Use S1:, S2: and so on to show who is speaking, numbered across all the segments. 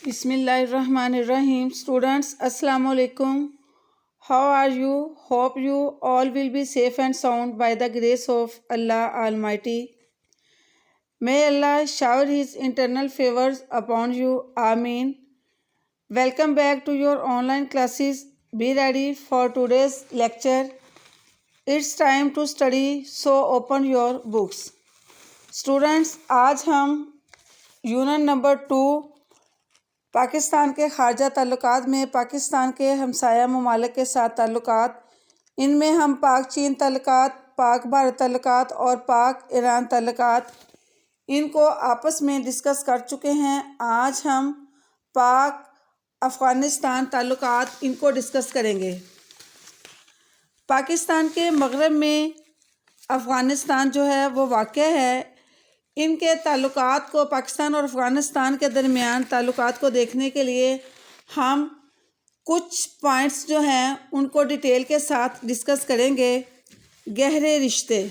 S1: بسم اللہ الرحمن الرحیم. Students, Assalamu alaikum. How are you? Hope you all will be safe and sound by the grace of Allah Almighty. May Allah shower His eternal favors upon you. Ameen. Welcome back to your online classes. Be ready for today's lecture. It's time to study, so open your books. Students, آج ہم unit number 2 Pakistan کے خارجہ تعلقات میں پاکستان کے ہمسایہ ممالک کے ساتھ تعلقات، ان میں ہم پاک چین تعلقات، پاک بھارت تعلقات اور پاک ایران تعلقات، ان کو آپس میں ڈسکس کر چکے ہیں. آج ہم پاک افغانستان تعلقات ان کو ڈسکس کریں گے. پاکستان کے مغرب میں افغانستان جو ہے وہ واقع ہے. ان کے تعلقات کو، پاکستان اور افغانستان کے درمیان تعلقات کو دیکھنے کے لیے ہم کچھ پوائنٹس جو ہیں ان کو ڈیٹیل کے ساتھ ڈسکس کریں گے. گہرے رشتے.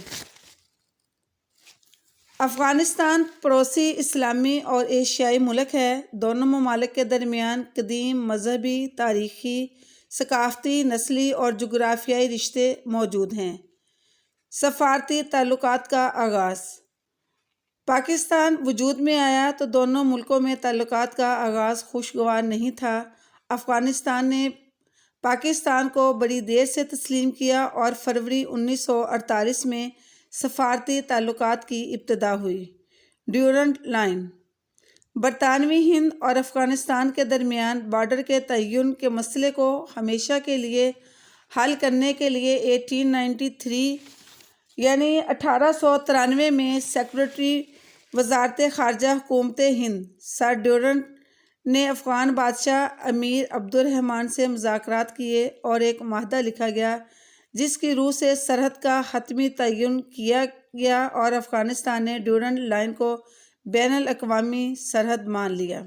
S1: افغانستان پڑوسی اسلامی اور ایشیائی ملک ہے. دونوں ممالک کے درمیان قدیم مذہبی، تاریخی، ثقافتی، نسلی اور جغرافیائی رشتے موجود ہیں. سفارتی تعلقات کا آغاز. پاکستان وجود میں آیا تو دونوں ملکوں میں تعلقات کا آغاز خوشگوار نہیں تھا. افغانستان نے پاکستان کو بڑی دیر سے تسلیم کیا اور فروری 1948 میں سفارتی تعلقات کی ابتدا ہوئی. Durant line. برطانوی ہند اور افغانستان کے درمیان بارڈر کے تعین کے مسئلے کو ہمیشہ کے لیے حل کرنے کے لیے 1893 یعنی 1893 میں سیکریٹری وزارت خارجہ حکومت ہند سر ڈیورنٹ نے افغان بادشاہ امیر عبدالرحمن سے مذاکرات کیے اور ایک معاہدہ لکھا گیا جس کی روح سے سرحد کا حتمی تعین کیا گیا اور افغانستان نے ڈیورنٹ لائن کو بین الاقوامی سرحد مان لیا.